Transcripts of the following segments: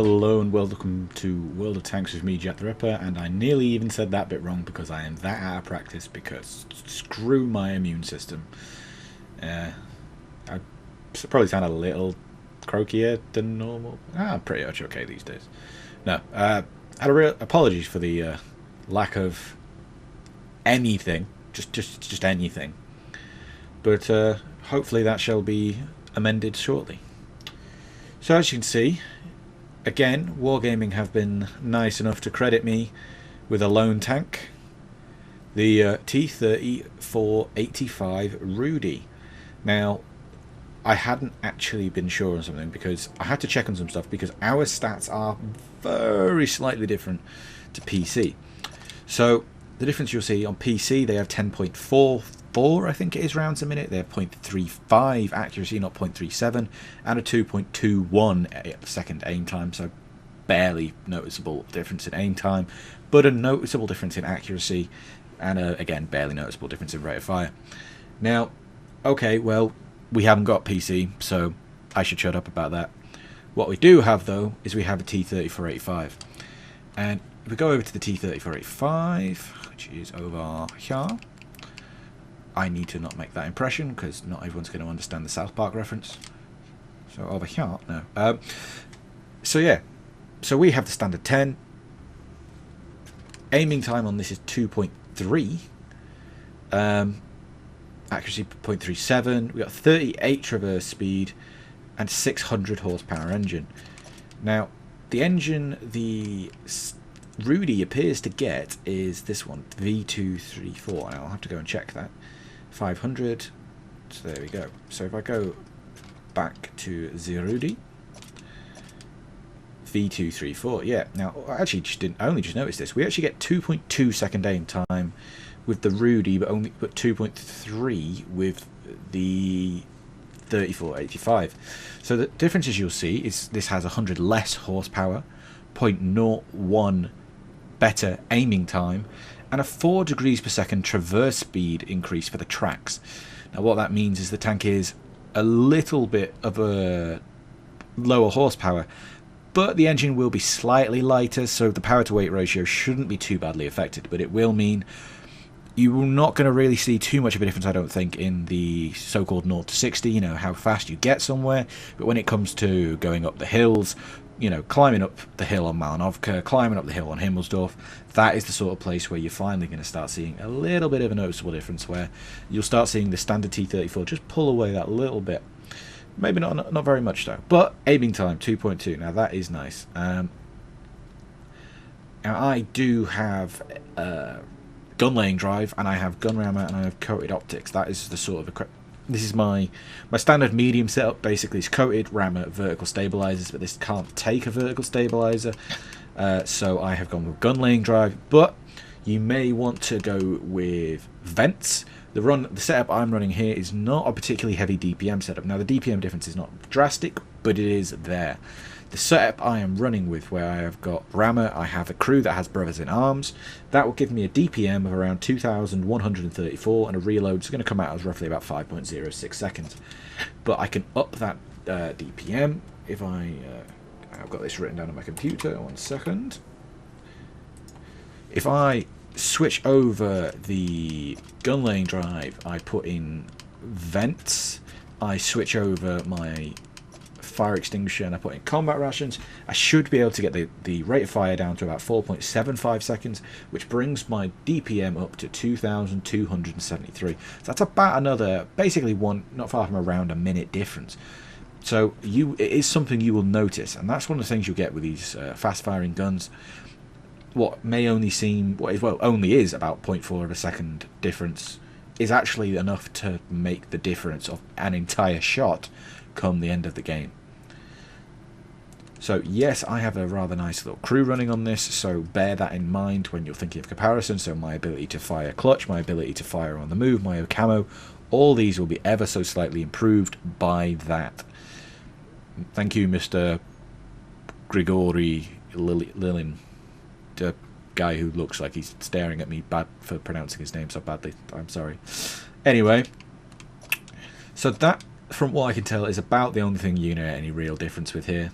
Hello and welcome to World of Tanks with me, Jack the Ripper, and I nearly even said that bit wrong because I am that out of practice because screw my immune system. I probably sound a little croakier than normal. I'm pretty much okay these days. No, had a real apologies for the lack of anything, just anything. But hopefully that shall be amended shortly. So as you can see, again, Wargaming have been nice enough to credit me with a lone tank, the T-3485 Rudy. Now, I hadn't actually been sure on something because I had to check on some stuff because our stats are very slightly different to PC. So the difference you'll see on PC, they have 10.44, I think it is, rounds a minute. They have 0.35 accuracy, not 0.37, and a 2.21 second aim time. So barely noticeable difference in aim time, but a noticeable difference in accuracy, and again, barely noticeable difference in rate of fire. Now, okay, well, we haven't got PC, so I should shut up about that. What we do have, though, is we have a T-3485. And if we go over to the T-3485, which is over here, I need to not make that impression because not everyone's going to understand the South Park reference. So over here, no. So yeah, so we have the standard 10. Aiming time on this is 2.3. Accuracy 0.37. We got 38 traverse speed and 600 horsepower engine. Now, the engine the Rudy appears to get is this one, V234. I'll have to go and check that. 500. So there we go. So if I go back to the Rudy, V234. Yeah. Now, I actually I only just noticed this. We actually get 2.2 second aim time with the Rudy, but 2.3 with the 3485. So the differences you'll see is this has 100 less horsepower, 0.01 better aiming time, and a 4 degrees per second traverse speed increase for the tracks. Now what that means is the tank is a little bit of a lower horsepower, but the engine will be slightly lighter, so the power to weight ratio shouldn't be too badly affected, but it will mean you're not going to really see too much of a difference, I don't think, in the so-called 0 to 60, you know, how fast you get somewhere. But when it comes to going up the hills, you know, climbing up the hill on Malinovka, climbing up the hill on Himmelsdorf, that is the sort of place where you're finally going to start seeing a little bit of a noticeable difference, where you'll start seeing the standard T-34 just pull away that little bit. Maybe not very much, though. But aiming time, 2.2. Now, that is nice. Now, I do have gun laying drive, and I have gun rammer, and I have coated optics. That is the sort of this is my standard medium setup. Basically, it's coated rammer, vertical stabilizers, but this can't take a vertical stabilizer, so I have gone with gun laying drive. But you may want to go with vents. The setup I'm running here is not a particularly heavy DPM setup. Now the DPM difference is not drastic, but it is there. The setup I am running with, where I have got rammer, I have a crew that has brothers in arms, that will give me a DPM of around 2,134, and a reload is going to come out as roughly about 5.06 seconds. But I can up that DPM if I've got this written down on my computer. 1 second. If I switch over the gun laying drive, I put in vents, I switch over my fire extinguisher, and I put in combat rations, I should be able to get the rate of fire down to about 4.75 seconds, which brings my DPM up to 2,273. So that's about another, basically not far from around a minute difference. So it is something you will notice, and that's one of the things you'll get with these fast firing guns. What may only seem, only is about 0.4 of a second difference, is actually enough to make the difference of an entire shot come the end of the game. So yes, I have a rather nice little crew running on this, so bear that in mind when you're thinking of comparison. So my ability to fire clutch, my ability to fire on the move, my camo, all these will be ever so slightly improved by that. Thank you, Mr. Grigori Lilin, the guy who looks like he's staring at me bad for pronouncing his name so badly. I'm sorry. Anyway, so that, from what I can tell, is about the only thing you're going to get any real difference with here.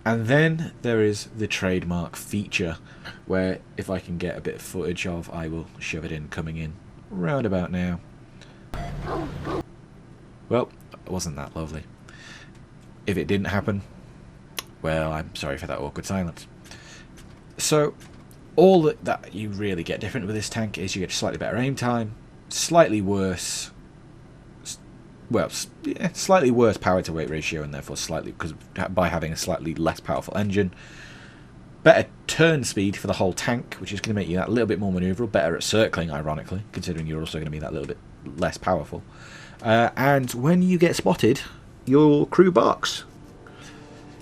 And then there is the trademark feature, where if I can get a bit of footage of, I will shove it in, coming in round about now. Well, it wasn't that lovely. If it didn't happen, well, I'm sorry for that awkward silence. So, all that you really get different with this tank is you get slightly better aim time, slightly worse, well, yeah, slightly worse power to weight ratio, and therefore slightly, because by having a slightly less powerful engine. Better turn speed for the whole tank, which is going to make you that little bit more manoeuvrable. Better at circling, ironically, considering you're also going to be that little bit less powerful. And when you get spotted, your crew barks.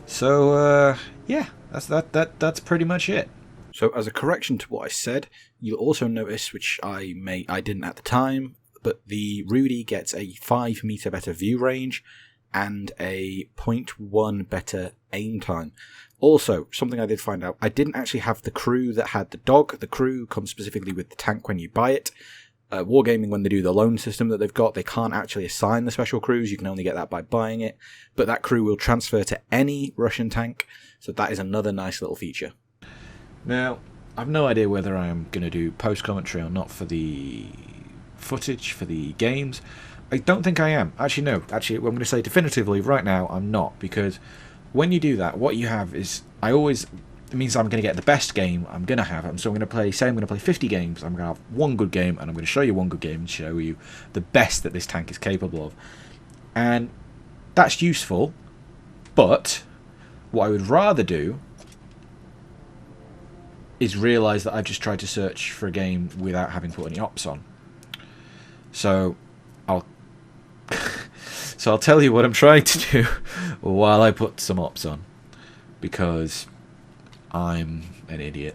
So yeah, that's pretty much it. So as a correction to what I said, you'll also notice, which I didn't at the time, but the Rudy gets a 5 meter better view range and a 0.1 better aim time. Also, something I did find out, I didn't actually have the crew that had the dog. The crew comes specifically with the tank when you buy it. Wargaming, when they do the loan system that they've got, they can't actually assign the special crews. You can only get that by buying it. But that crew will transfer to any Russian tank, so that is another nice little feature. Now, I've no idea whether I am going to do post-commentary or not for the footage, for the games. I don't think I am. Actually, no. Actually, I'm going to say definitively right now, I'm not, because when you do that, what you have is, it means I'm going to get the best game I'm going to have. So I'm going to play, say I'm going to play 50 games, I'm going to have one good game, and I'm going to show you one good game and show you the best that this tank is capable of. And that's useful, but what I would rather do is realise that I've just tried to search for a game without having put any ops on. So I'll tell you what I'm trying to do while I put some ops on, because I'm an idiot.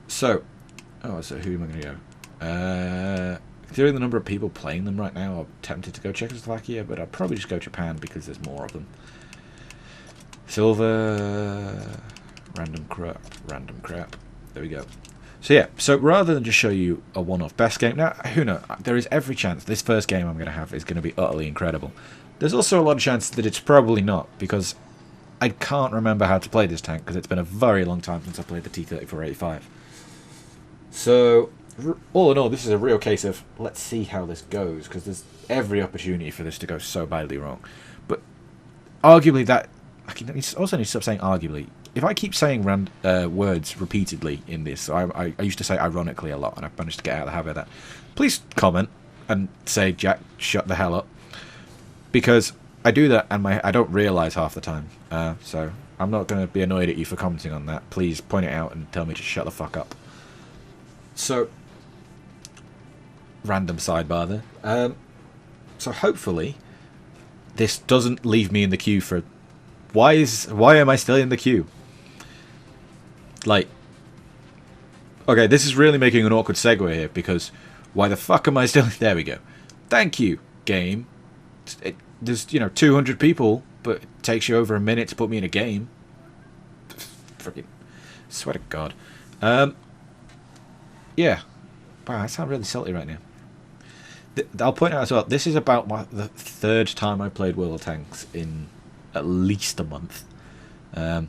So who am I going to go? Considering the number of people playing them right now, I'm tempted to go Czechoslovakia, but I'll probably just go Japan because there's more of them. Silver, random crap. There we go. So yeah, so rather than just show you a one-off best game, now, who knows, there is every chance this first game I'm going to have is going to be utterly incredible. There's also a lot of chance that it's probably not, because I can't remember how to play this tank, because it's been a very long time since I played the T-34-85. So, all in all, this is a real case of, let's see how this goes, because there's every opportunity for this to go so badly wrong. But, arguably that, I also need to stop saying arguably. If I keep saying words repeatedly in this, I used to say ironically a lot, and I've managed to get out of the habit of that. Please comment and say, Jack, shut the hell up. Because I do that, and I don't realise half the time. So I'm not going to be annoyed at you for commenting on that. Please point it out and tell me to shut the fuck up. So, random sidebar there. So hopefully, this doesn't leave me in the queue for... Why am I still in the queue? Like, okay, this is really making an awkward segue here, because why the fuck am I still... There we go. Thank you, game. There's, 200 people, but it takes you over a minute to put me in a game. Freaking swear to God. Yeah. Wow, I sound really salty right now. I'll point out as well, this is about the third time I played World of Tanks in at least a month. The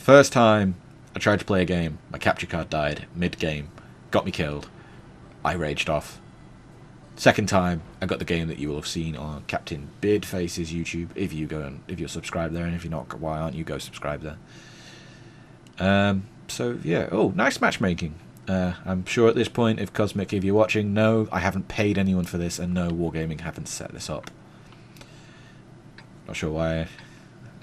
first time I tried to play a game, my capture card died mid-game, got me killed. I raged off. Second time, I got the game that you will have seen on Captain Beardface's YouTube, if you're subscribed there, and if you're not, why aren't you go subscribe there? So yeah, oh, nice matchmaking. I'm sure at this point, if Cosmic, if you're watching, no, I haven't paid anyone for this, and no, Wargaming haven't set this up. Not sure why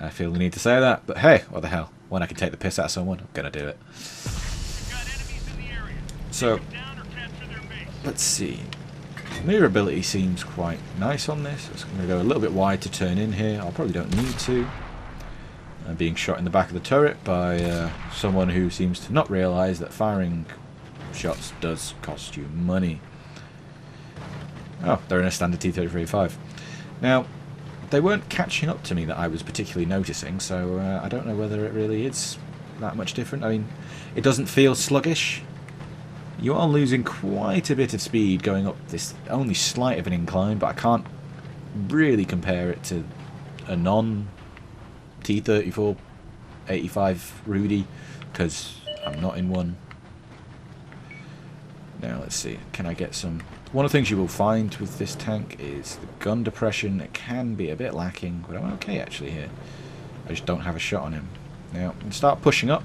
I feel the need to say that, but hey, what the hell? When I can take the piss out of someone, I'm gonna do it. So, let's see. Maneuverability seems quite nice on this. I'm going to go a little bit wide to turn in here. I probably don't need to. I'm being shot in the back of the turret by someone who seems to not realise that firing shots does cost you money. Oh, they're in a standard T-34-85. Now, they weren't catching up to me that I was particularly noticing, so I don't know whether it really is that much different. I mean, it doesn't feel sluggish. You are losing quite a bit of speed going up this only slight of an incline, but I can't really compare it to a T-34 85 Rudy, because I'm not in one. Now let's see, can I get some... One of the things you will find with this tank is the gun depression. It can be a bit lacking, but I'm okay actually here. I just don't have a shot on him. Now, I'm going to start pushing up.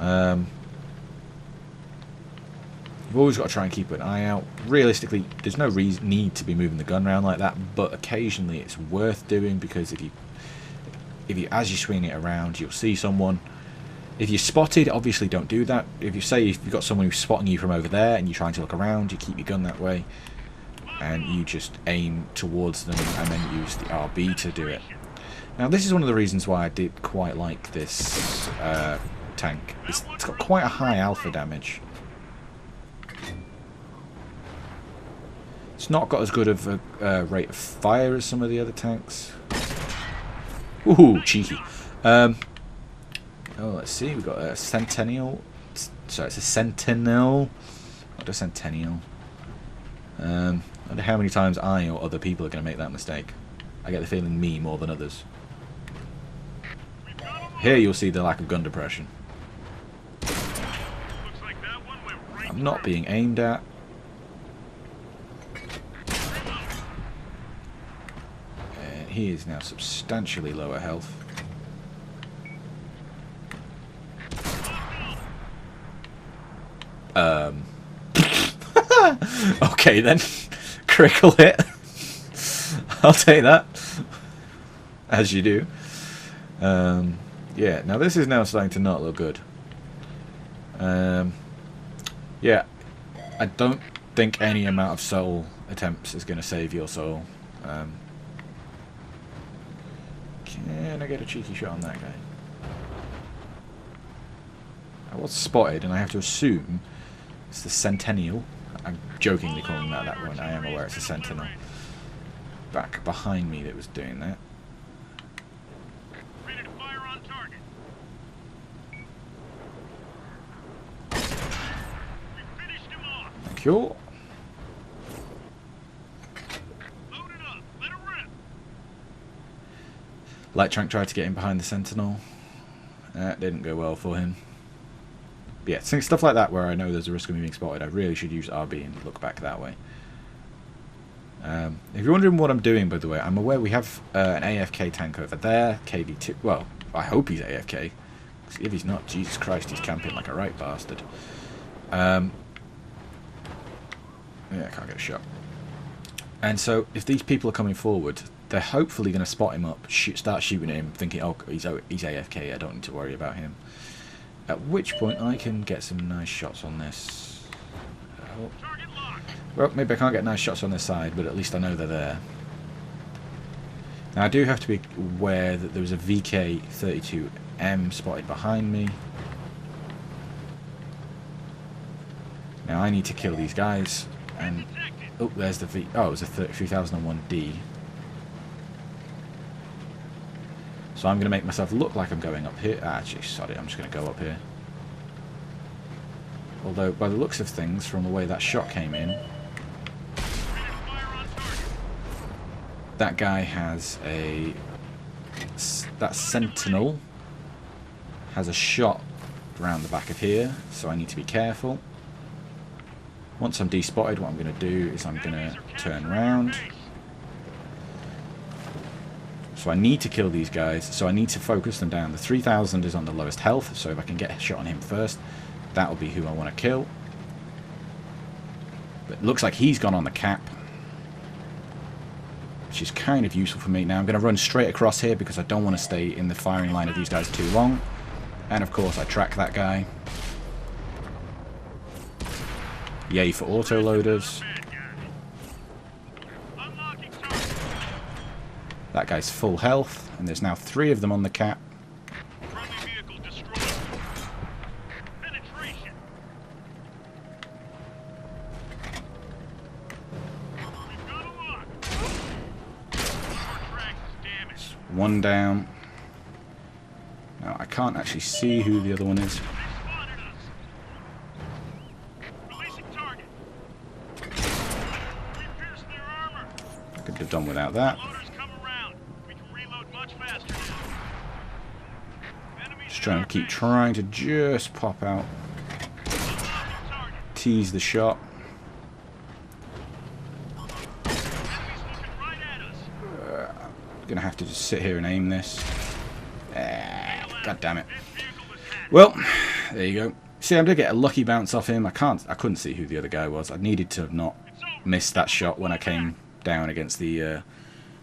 You've always got to try and keep an eye out. Realistically, there's no need to be moving the gun around like that, but occasionally it's worth doing, because if you as you swing it around, you'll see someone. If you're spotted, obviously don't do that. If you've got someone who's spotting you from over there and you're trying to look around, you keep your gun that way, and you just aim towards them and then use the RB to do it. Now, this is one of the reasons why I did quite like this tank. It's got quite a high alpha damage. It's not got as good of a rate of fire as some of the other tanks. Ooh, cheeky. Oh, let's see. We've got a Centennial. Sorry, it's a Sentinel. Not a Centennial. I wonder how many times I or other people are going to make that mistake. I get the feeling me more than others. Here you'll see the lack of gun depression. I'm not being aimed at. He is now substantially lower health. Okay then. Critical hit. I'll take that. As you do. Yeah, now this is now starting to not look good. Yeah, I don't think any amount of soul attempts is going to save your soul. Can I get a cheeky shot on that guy? I was spotted, and I have to assume it's the Centennial. I'm jokingly calling that one. I am aware it's a Sentinel. Back behind me that was doing that. Ready to fire on target. We finished him off. Thank you. Load it up. Let it rip. Light Tank tried to get in behind the Sentinel. That didn't go well for him. But yeah, stuff like that where I know there's a risk of me being spotted, I really should use RB and look back that way. If you're wondering what I'm doing, by the way, I'm aware we have an AFK tank over there. KD2. Well, I hope he's AFK. If he's not, Jesus Christ, he's camping like a right bastard. Yeah, I can't get a shot. And so, if these people are coming forward, they're hopefully going to spot him up, start shooting at him, thinking, oh, he's AFK, I don't need to worry about him. At which point, I can get some nice shots on this. Oh. Well, maybe I can't get nice shots on this side, but at least I know they're there. Now, I do have to be aware that there was a VK-32M spotted behind me. Now, I need to kill these guys, and... Oh, there's the Oh, it was a 3001D. So I'm going to make myself look like I'm going up here. Actually, sorry, I'm just going to go up here. Although, by the looks of things, from the way that shot came in, that guy has a... That Sentinel has a shot around the back of here, so I need to be careful. Once I'm despotted, what I'm going to do is I'm going to turn around. So I need to kill these guys, so I need to focus them down. The 3000 is on the lowest health, so if I can get a shot on him first, that'll be who I want to kill. But it looks like he's gone on the cap, which is kind of useful for me. Now I'm going to run straight across here because I don't want to stay in the firing line of these guys too long. And of course I track that guy. Yay for autoloaders. That guy's full health, and there's now 3 of them on the cap. One down. Now I can't actually see who the other one is. I could have done without that. Just trying to just pop out, tease the shot. Gonna have to just sit here and aim this. God damn it. Well, there you go. See, I did get a lucky bounce off him. I couldn't see who the other guy was. I needed to have not missed that shot when I came down against the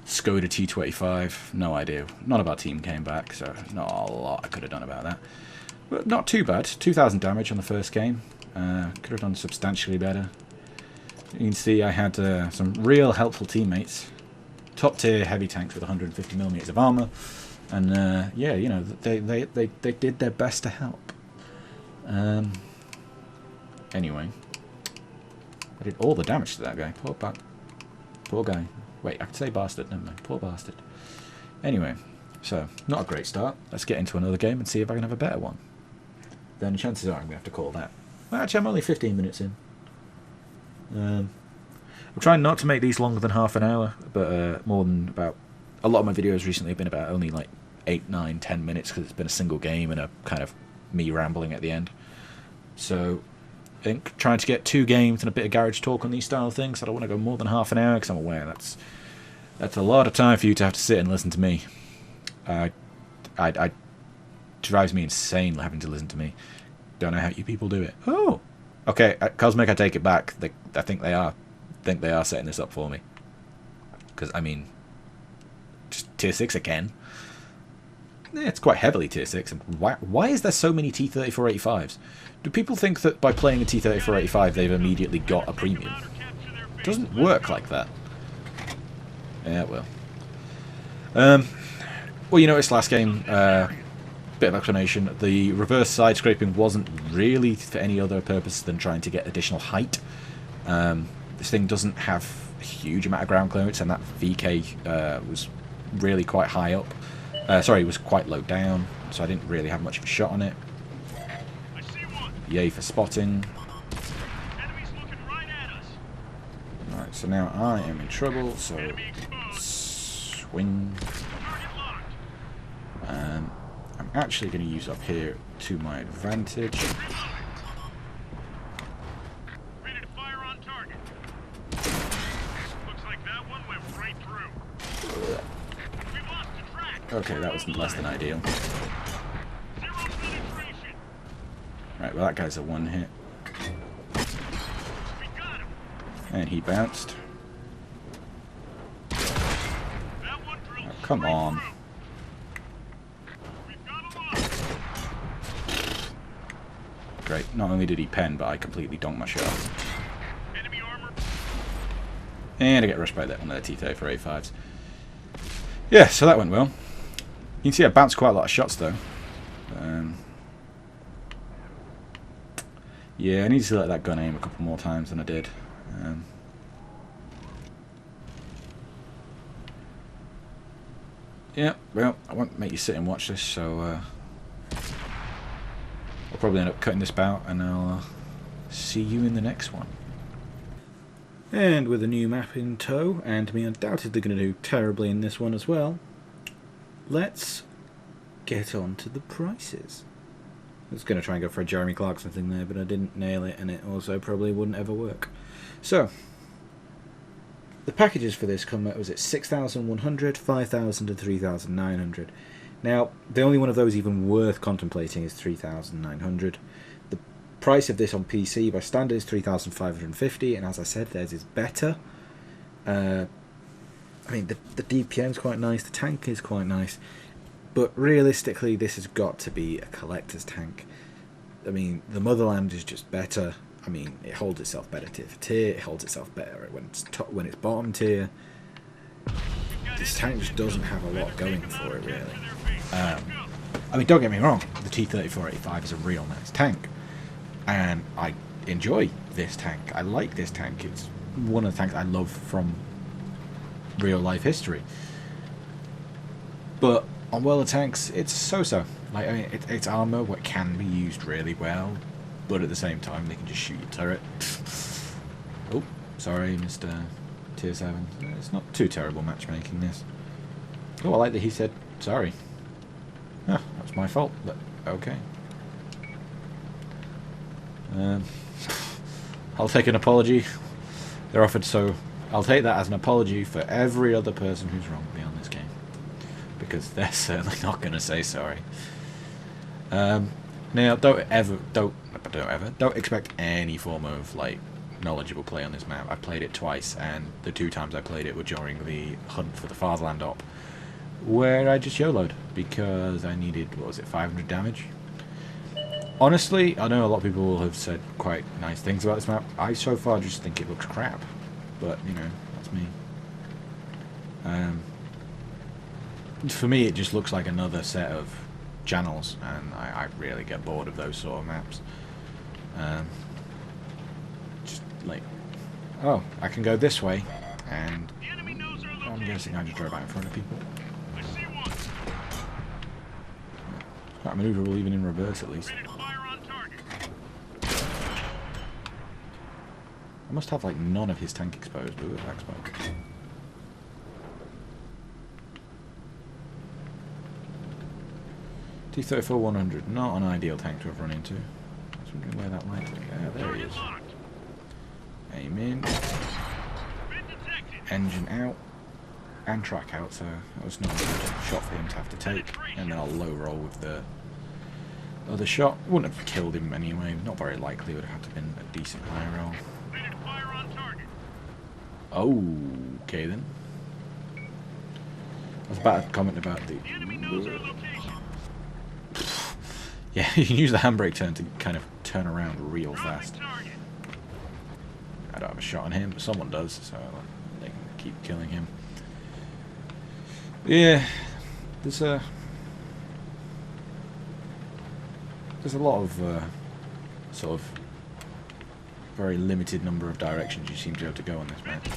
Skoda T25. No idea. None of our team came back, so not a lot I could have done about that. But not too bad. 2,000 damage on the first game. Could have done substantially better. You can see I had some real helpful teammates. Top tier heavy tanks with 150mm of armor, and yeah, you know, they did their best to help. Anyway, I did all the damage to that guy. Poor guy. Wait, I could say bastard. Never mind. Poor bastard. Anyway, so not a great start. Let's get into another game and see if I can have a better one. Then chances are I'm gonna have to call that. Well, actually, I'm only 15 minutes in. I'm trying not to make these longer than half an hour, but more than about... A lot of my videos recently have been about only like 8, 9, 10 minutes because it's been a single game and a kind of me rambling at the end. So I think trying to get 2 games and a bit of garage talk on these style of things, I don't want to go more than half an hour because I'm aware that's a lot of time for you to have to sit and listen to me. Drives me insane having to listen to me. Don't know how you people do it. Oh! Okay, Cosmic, I take it back. I think they are setting this up for me. Because, I mean, just tier 6 again. Yeah, it's quite heavily tier 6. And why is there so many T-3485s? Do people think that by playing a T-3485 they've immediately got a premium? It doesn't work like that. Yeah, it will. Well, you noticed last game, bit of explanation, the reverse side scraping wasn't really for any other purpose than trying to get additional height. This thing doesn't have a huge amount of ground clearance, and that VK was really quite high up. Sorry, it was quite low down, so I didn't really have much of a shot on it. Yay for spotting. Right, so now I am in trouble, so swing. I'm actually going to use up here to my advantage. Okay, that was less than ideal. Right, well that guy's a one hit. And he bounced. Oh, come on. Great, not only did he pen, but I completely donked my shot. And I get rushed by that one of the T-3485s. Yeah, so that went well. You can see I bounced quite a lot of shots though. Yeah, I need to let that gun aim a couple more times than I did. Yeah, well, I won't make you sit and watch this, so I'll probably end up cutting this bout, and I'll see you in the next one. And with a new map in tow, and me undoubtedly going to do terribly in this one as well, let's get on to the prices. I was going to try and go for a Jeremy Clarkson thing there, but I didn't nail it, and it also probably wouldn't ever work. So, the packages for this come at, was it 6,100, 5,000 and 3,900. Now, the only one of those even worth contemplating is 3,900. The price of this on PC by standard is 3,550, and as I said, theirs is better. I mean, the DPM is quite nice, the tank is quite nice, but realistically, this has got to be a collector's tank. I mean, the Motherland is just better. I mean, it holds itself better tier for tier, it holds itself better when it's bottom tier. This tank just doesn't have a lot going for it, really. I mean, don't get me wrong, the T-3485 is a real nice tank, and I enjoy this tank. I like this tank. It's one of the tanks I love from real life history. But on World of Tanks, it's so-so. Like, I mean, its armor what can be used really well, but at the same time, they can just shoot your turret. Oh, sorry, Mr. Tier 7. It's not too terrible matchmaking, this. Oh, I like that he said sorry. Ah, that was my fault, but Okay. I'll take an apology. They're offered, so I'll take that as an apology for every other person who's wronged me on this game, because they're certainly not going to say sorry. Now, don't expect any form of like knowledgeable play on this map. I've played it twice, and the 2 times I played it were during the hunt for the Fatherland op, where I just YOLO'd because I needed, what was it, 500 damage. Honestly, I know a lot of people have said quite nice things about this map. I so far just think it looks crap, but you know, that's me. For me, it just looks like another set of channels, and I really get bored of those sort of maps. Just like, oh, I can go this way, and I'm guessing I just drove out in front of people. Quite maneuverable even in reverse, at least. I must have like none of his tank exposed. Ooh, attack smoke. T-34-100, not an ideal tank to have run into. I was wondering where that might be. Yeah, there he is. Aim in. Engine out. And track out, so that was not a good shot for him to have to take. And then I'll low roll with the other shot. Wouldn't have killed him anyway, not very likely. Would have had to have been a decent high roll. Oh, okay then. I was about to comment about the... Yeah, you can use the handbrake turn to kind of turn around real fast. I don't have a shot on him, but someone does, so they can keep killing him. Yeah, there's a lot of sort of very limited number of directions you seem to be able to go on this map.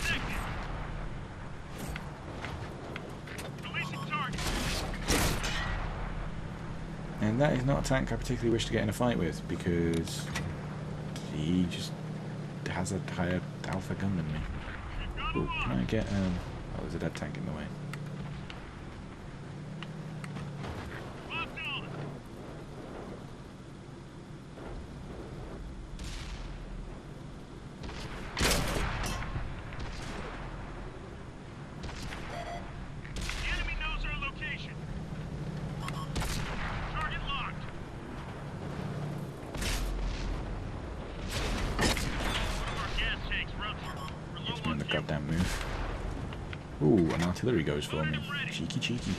And that is not a tank I particularly wish to get in a fight with, because he just has a higher alpha gun than me. Ooh, can I get oh, there's a dead tank in the way. Goddamn move. Ooh, an artillery goes for me. Cheeky, cheeky.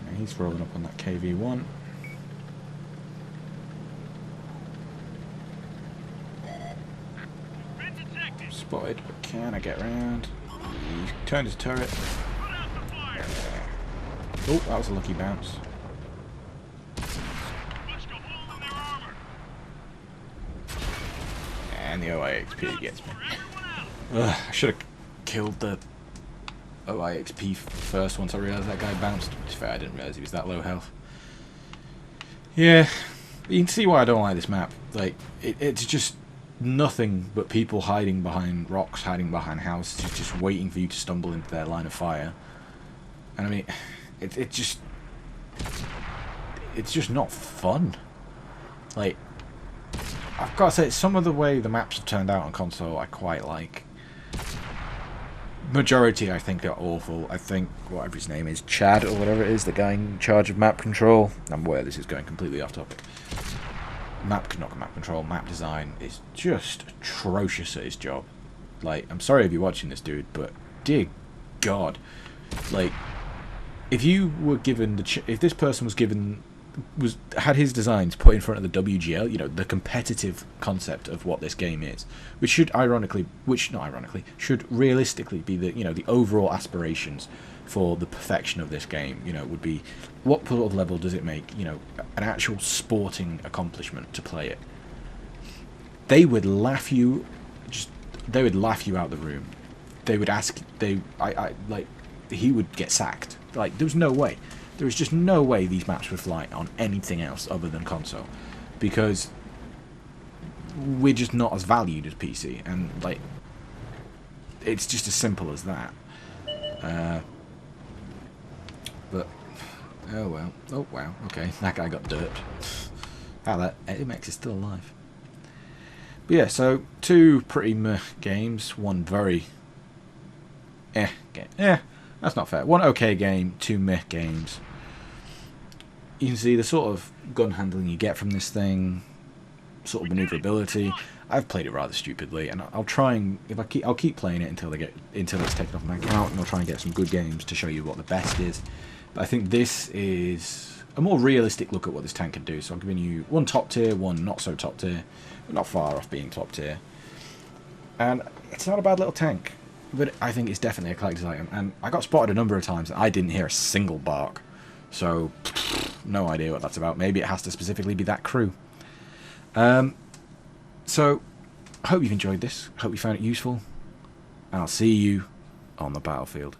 And he's rolling up on that KV-1. Spotted, but can I get around? He turned his turret. Oh, that was a lucky bounce. And the OIXP gets me. Ugh, I should have killed the OIXP first once I realised that guy bounced. To be fair, I didn't realise he was that low health. Yeah, you can see why I don't like this map. Like, it's just nothing but people hiding behind rocks, hiding behind houses, just waiting for you to stumble into their line of fire. And I mean... It's just not fun. Like, I've got to say, some of the way the maps have turned out on console I quite like. Majority I think are awful. I think, whatever his name is, Chad or whatever it is, the guy in charge of map control. I'm aware this is going completely off topic. Not map control, map design is just atrocious at his job. Like, I'm sorry if you're watching this, dude, but dear God, like... If you were given if this person was given had his designs put in front of the WGL, you know, the competitive concept of what this game is, which should should realistically be the, you know, the overall aspirations for the perfection of this game, you know, would be what sort of level does it make, you know, an actual sporting accomplishment to play it. They would laugh you out the room. They would ask he would get sacked. Like, there was no way. There was just no way these maps would fly on anything else other than console, because we're just not as valued as PC. And like, it's just as simple as that. But oh well. Oh wow. Okay, that guy got dirt. Ah, that Amex is still alive. But yeah, so 2 pretty meh games, 1 very game. That's not fair. 1 okay game, 2 meh games. You can see the sort of gun handling you get from this thing, sort of maneuverability. I've played it rather stupidly, and I'll try and I'll keep playing it until it's taken off my account, and I'll try and get some good games to show you what the best is. But I think this is a more realistic look at what this tank can do. So I'm giving you 1 top tier, 1 not so top tier, but not far off being top tier. And it's not a bad little tank, but I think it's definitely a collector's item. And I got spotted a number of times, and I didn't hear a single bark. So no idea what that's about. Maybe it has to specifically be that crew. So I hope you've enjoyed this. Hope you found it useful, and I'll see you on the battlefield.